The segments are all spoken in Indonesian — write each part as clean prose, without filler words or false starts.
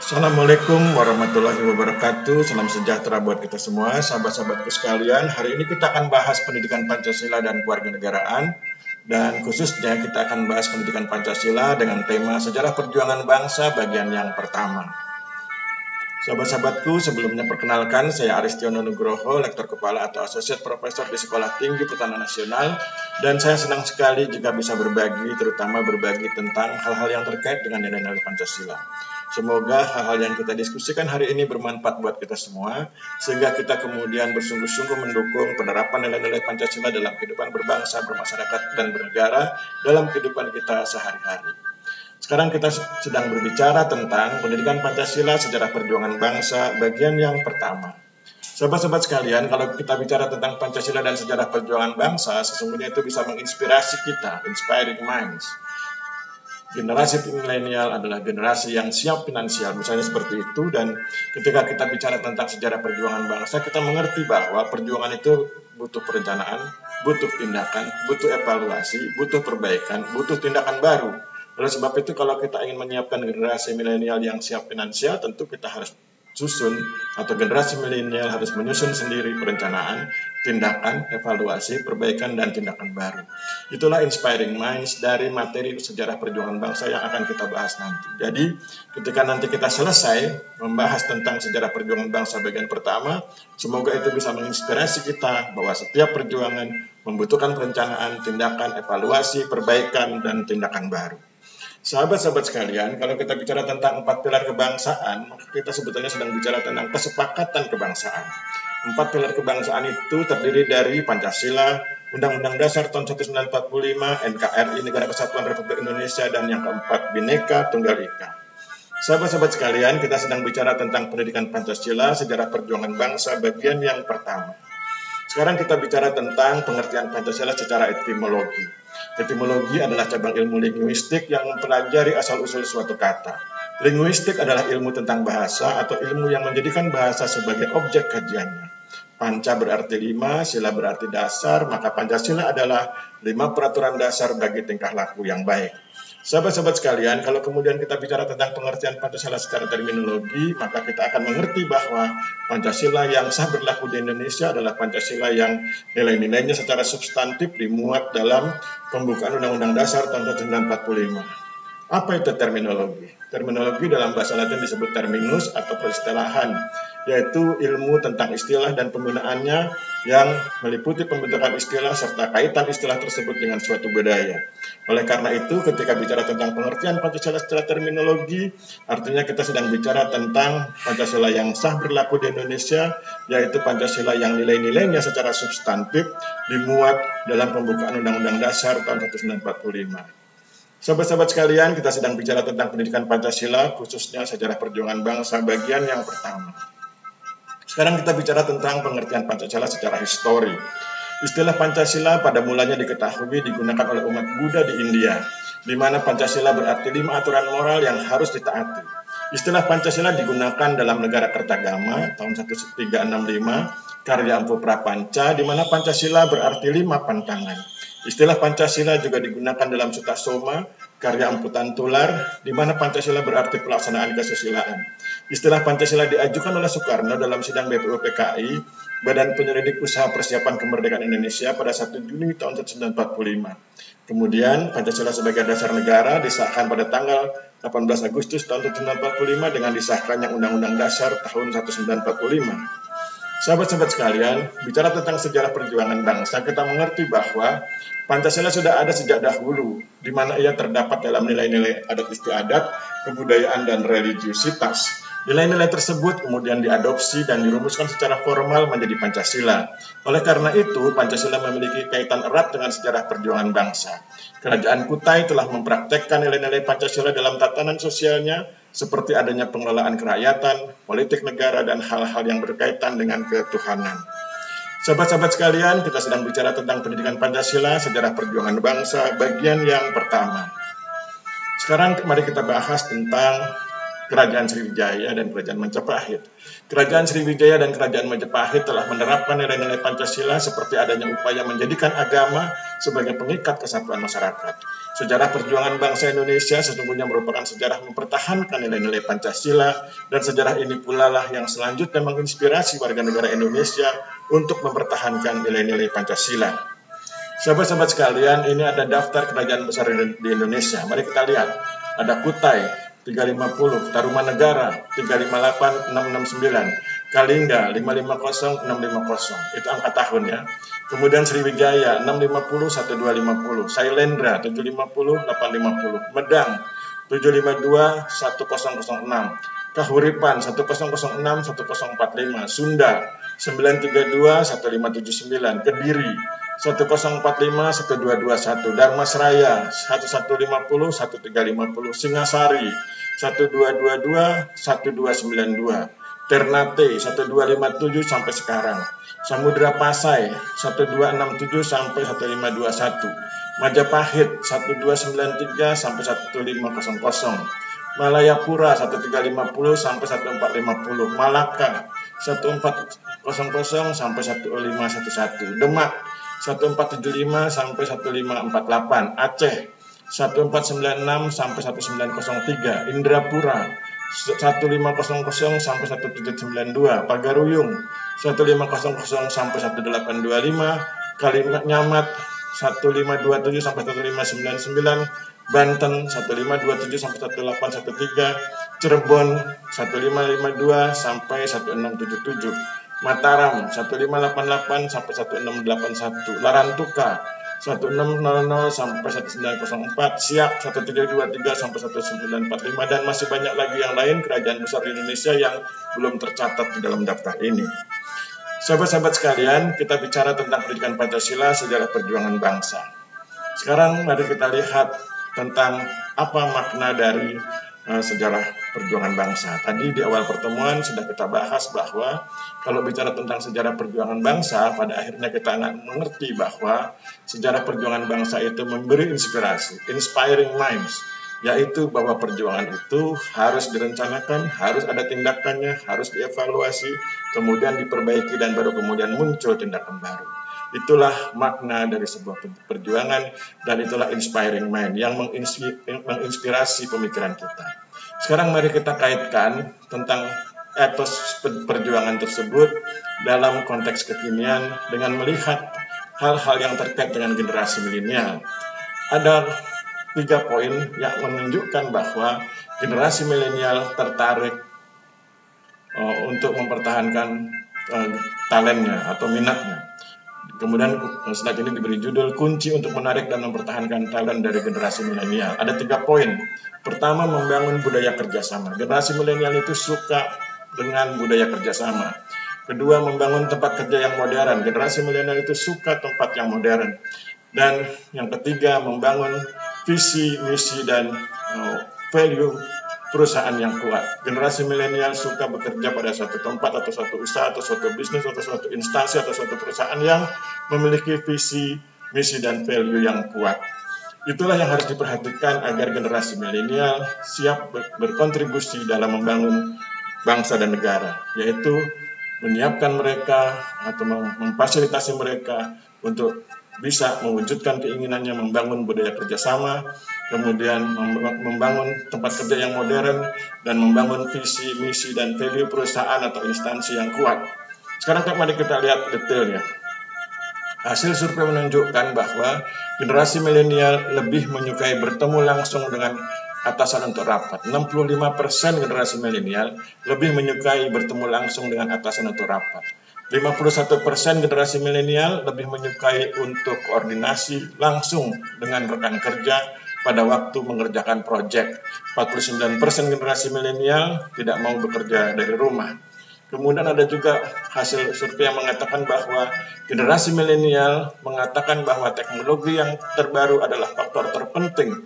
Assalamualaikum warahmatullahi wabarakatuh. Salam sejahtera buat kita semua, sahabat-sahabatku sekalian. Hari ini kita akan bahas pendidikan Pancasila dan kewarganegaraan. Dan khususnya kita akan bahas pendidikan Pancasila dengan tema Sejarah Perjuangan Bangsa bagian yang pertama. Sahabat-sahabatku, sebelumnya perkenalkan, saya Aristiono Nugroho, Lektor Kepala atau Asosiat Profesor di Sekolah Tinggi Pertahanan Nasional, dan saya senang sekali jika bisa berbagi, terutama berbagi tentang hal-hal yang terkait dengan nilai-nilai Pancasila. Semoga hal-hal yang kita diskusikan hari ini bermanfaat buat kita semua, sehingga kita kemudian bersungguh-sungguh mendukung penerapan nilai-nilai Pancasila dalam kehidupan berbangsa, bermasyarakat, dan bernegara dalam kehidupan kita sehari-hari. Sekarang kita sedang berbicara tentang pendidikan Pancasila, sejarah perjuangan bangsa, bagian yang pertama. Sahabat-sahabat sekalian, kalau kita bicara tentang Pancasila dan sejarah perjuangan bangsa, sesungguhnya itu bisa menginspirasi kita, inspiring minds. Generasi milenial adalah generasi yang siap finansial, misalnya seperti itu. Dan ketika kita bicara tentang sejarah perjuangan bangsa, kita mengerti bahwa perjuangan itu butuh perencanaan, butuh tindakan, butuh evaluasi, butuh perbaikan, butuh tindakan baru. Oleh sebab itu, kalau kita ingin menyiapkan generasi milenial yang siap finansial, tentu kita harus susun, atau generasi milenial harus menyusun sendiri perencanaan, tindakan, evaluasi, perbaikan, dan tindakan baru. Itulah inspiring minds dari materi sejarah perjuangan bangsa yang akan kita bahas nanti. Jadi, ketika nanti kita selesai membahas tentang sejarah perjuangan bangsa bagian pertama, semoga itu bisa menginspirasi kita bahwa setiap perjuangan membutuhkan perencanaan, tindakan, evaluasi, perbaikan, dan tindakan baru. Sahabat-sahabat sekalian, kalau kita bicara tentang 4 pilar kebangsaan, maka kita sebetulnya sedang bicara tentang kesepakatan kebangsaan. 4 pilar kebangsaan itu terdiri dari Pancasila, Undang-Undang Dasar tahun 1945, NKRI Negara Kesatuan Republik Indonesia, dan yang keempat Bhinneka Tunggal Ika. Sahabat-sahabat sekalian, kita sedang bicara tentang pendidikan Pancasila, sejarah perjuangan bangsa bagian yang pertama. Sekarang kita bicara tentang pengertian Pancasila secara etimologi. Etimologi adalah cabang ilmu linguistik yang mempelajari asal-usul suatu kata. Linguistik adalah ilmu tentang bahasa atau ilmu yang menjadikan bahasa sebagai objek kajiannya. Panca berarti 5, sila berarti dasar, maka Pancasila adalah 5 peraturan dasar bagi tingkah laku yang baik. Sahabat-sahabat sekalian, kalau kemudian kita bicara tentang pengertian Pancasila secara terminologi, maka kita akan mengerti bahwa Pancasila yang sah berlaku di Indonesia adalah Pancasila yang nilai-nilainya secara substantif dimuat dalam pembukaan Undang-Undang Dasar tahun 1945. Apa itu terminologi? Terminologi dalam bahasa Latin disebut terminus atau peristilahan, yaitu ilmu tentang istilah dan penggunaannya yang meliputi pembentukan istilah serta kaitan istilah tersebut dengan suatu budaya. Oleh karena itu, ketika bicara tentang pengertian Pancasila secara terminologi, artinya kita sedang bicara tentang Pancasila yang sah berlaku di Indonesia, yaitu Pancasila yang nilai-nilainya secara substantif dimuat dalam pembukaan Undang-Undang Dasar tahun 1945. Sahabat-sahabat sekalian, kita sedang bicara tentang pendidikan Pancasila, khususnya sejarah perjuangan bangsa bagian yang pertama. Sekarang kita bicara tentang pengertian Pancasila secara histori. Istilah Pancasila pada mulanya diketahui digunakan oleh umat Buddha di India, di mana Pancasila berarti 5 aturan moral yang harus ditaati. Istilah Pancasila digunakan dalam Negara Kertagama tahun 1365, karya Empu Prapanca, di mana Pancasila berarti 5 pantangan. Istilah Pancasila juga digunakan dalam Sutasoma, karya Empu Tantular, di mana Pancasila berarti pelaksanaan kesusilaan. Istilah Pancasila diajukan oleh Soekarno dalam sidang BPUPKI, Badan Penyelidik Usaha Persiapan Kemerdekaan Indonesia pada 1 Juni tahun 1945. Kemudian Pancasila sebagai dasar negara disahkan pada tanggal 18 Agustus tahun 1945 dengan disahkannya Undang-Undang Dasar tahun 1945. Sahabat-sahabat sekalian, bicara tentang sejarah perjuangan bangsa, kita mengerti bahwa Pancasila sudah ada sejak dahulu, di mana ia terdapat dalam nilai-nilai adat istiadat, kebudayaan, dan religiusitas. Nilai-nilai tersebut kemudian diadopsi dan dirumuskan secara formal menjadi Pancasila. Oleh karena itu, Pancasila memiliki kaitan erat dengan sejarah perjuangan bangsa. Kerajaan Kutai telah mempraktekkan nilai-nilai Pancasila dalam tatanan sosialnya, seperti adanya pengelolaan kerakyatan, politik negara, dan hal-hal yang berkaitan dengan ketuhanan. Sahabat-sahabat sekalian, kita sedang bicara tentang pendidikan Pancasila, sejarah perjuangan bangsa, bagian yang pertama. Sekarang mari kita bahas tentang Kerajaan Sriwijaya dan Kerajaan Majapahit. Kerajaan Sriwijaya dan Kerajaan Majapahit telah menerapkan nilai-nilai Pancasila seperti adanya upaya menjadikan agama sebagai pengikat kesatuan masyarakat. Sejarah perjuangan bangsa Indonesia sesungguhnya merupakan sejarah mempertahankan nilai-nilai Pancasila, dan sejarah ini pula lah yang selanjutnya menginspirasi warga negara Indonesia untuk mempertahankan nilai-nilai Pancasila. Sahabat-sahabat sekalian, ini ada daftar kerajaan besar di Indonesia. Mari kita lihat. Ada Kutai 350, Tarumanegara 358 669, Kalingga 550 650. Itu angka tahun ya. Kemudian Sriwijaya 650 1250, Sailendra 750 850, Medang 752 1006, Kahuripan 1006 1045, Sunda 932 1579, Kediri 1045 1221, Darmasraya 1150 1350, Singasari 1222 1292, Ternate 1257 sampai sekarang, Samudra Pasai 1267 sampai 1521, Majapahit 1293 sampai 1500, Malayapura 1350 sampai 1450, Malaka 1400 sampai 1511, Demak 1475 sampai 1548, Aceh 1496 sampai 1903, Indrapura 1500 sampai 1792, Pagaruyung 1500 sampai 1825, Kalimantan 1527 sampai 1599, Banten 1527 sampai 1813, Cirebon 1552 sampai 1677, Mataram 1588 sampai 1681, Larantuka 1600 sampai 1904, Siak 1723 sampai 1945, dan masih banyak lagi yang lain kerajaan besar di Indonesia yang belum tercatat di dalam daftar ini. Sahabat-sahabat sekalian, kita bicara tentang pendidikan Pancasila, sejarah perjuangan bangsa. Sekarang mari kita lihat tentang apa makna dari sejarah perjuangan bangsa. Tadi di awal pertemuan sudah kita bahas bahwa kalau bicara tentang sejarah perjuangan bangsa, pada akhirnya kita mengerti bahwa sejarah perjuangan bangsa itu memberi inspirasi, inspiring minds, yaitu bahwa perjuangan itu harus direncanakan, harus ada tindakannya, harus dievaluasi, kemudian diperbaiki, dan baru kemudian muncul tindakan baru. Itulah makna dari sebuah perjuangan, dan itulah inspiring mind yang menginspirasi pemikiran kita. Sekarang mari kita kaitkan tentang etos perjuangan tersebut dalam konteks kekinian dengan melihat hal-hal yang terkait dengan generasi milenial. Ada 3 poin yang menunjukkan bahwa generasi milenial tertarik untuk mempertahankan talentnya atau minatnya. Kemudian slide ini diberi judul kunci untuk menarik dan mempertahankan talent dari generasi milenial. Ada 3 poin. Pertama, membangun budaya kerjasama. Generasi milenial itu suka dengan budaya kerjasama. Kedua, membangun tempat kerja yang modern. Generasi milenial itu suka tempat yang modern. Dan yang ketiga, membangun visi, misi, dan value perusahaan yang kuat. Generasi milenial suka bekerja pada suatu tempat atau suatu usaha atau suatu bisnis atau suatu instansi atau suatu perusahaan yang memiliki visi, misi, dan value yang kuat. Itulah yang harus diperhatikan agar generasi milenial siap berkontribusi dalam membangun bangsa dan negara, yaitu menyiapkan mereka atau memfasilitasi mereka untuk bisa mewujudkan keinginannya membangun budaya kerjasama, kemudian membangun tempat kerja yang modern, dan membangun visi, misi, dan value perusahaan atau instansi yang kuat. Sekarang mari kita lihat detailnya. Hasil survei menunjukkan bahwa generasi milenial lebih menyukai bertemu langsung dengan atasan untuk rapat. 65% generasi milenial lebih menyukai bertemu langsung dengan atasan untuk rapat. 51% generasi milenial lebih menyukai untuk koordinasi langsung dengan rekan kerja pada waktu mengerjakan proyek. 49% generasi milenial tidak mau bekerja dari rumah. Kemudian ada juga hasil survei yang mengatakan bahwa generasi milenial mengatakan bahwa teknologi yang terbaru adalah faktor terpenting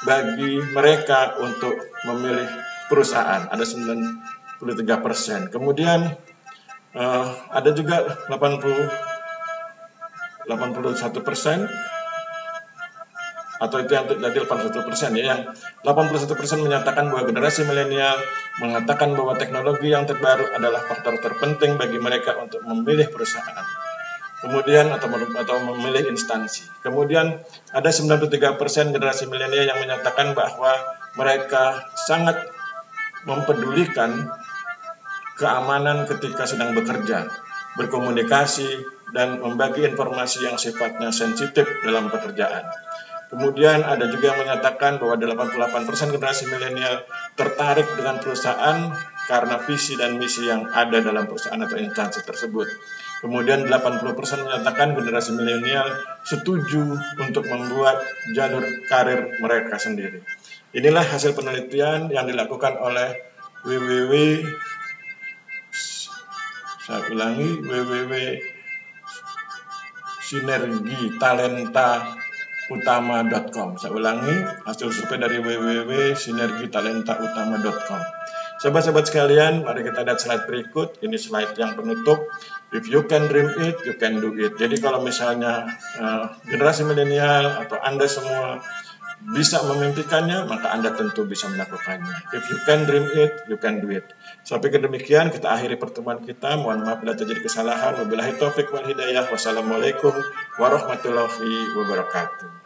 bagi mereka untuk memilih perusahaan. Ada 93%. Kemudian ada juga 81% atau itu yang terjadi 81% ya, yang 81% menyatakan bahwa generasi milenial mengatakan bahwa teknologi yang terbaru adalah faktor terpenting bagi mereka untuk memilih perusahaan. Kemudian atau memilih instansi. Kemudian ada 93% generasi milenial yang menyatakan bahwa mereka sangat mempedulikan keamanan ketika sedang bekerja, berkomunikasi, dan membagi informasi yang sifatnya sensitif dalam pekerjaan. Kemudian ada juga yang menyatakan bahwa 88% generasi milenial tertarik dengan perusahaan karena visi dan misi yang ada dalam perusahaan atau instansi tersebut. Kemudian 80% menyatakan generasi milenial setuju untuk membuat jalur karir mereka sendiri. Inilah hasil penelitian yang dilakukan oleh www.sinergitalentautama.com. Saya ulangi, hasil survei dari www.sinergitalentautama.com. Sahabat-sahabat sekalian, mari kita lihat slide berikut. Ini slide yang penutup. If you can dream it, you can do it. Jadi kalau misalnya generasi milenial atau Anda semua bisa memimpikannya, maka Anda tentu bisa melakukannya. If you can dream it, you can do it. Sampai demikian kita akhiri pertemuan kita. Mohon maaf bila terjadi kesalahan. Wabillahi taufik wal hidayah. Wassalamualaikum warahmatullahi wabarakatuh.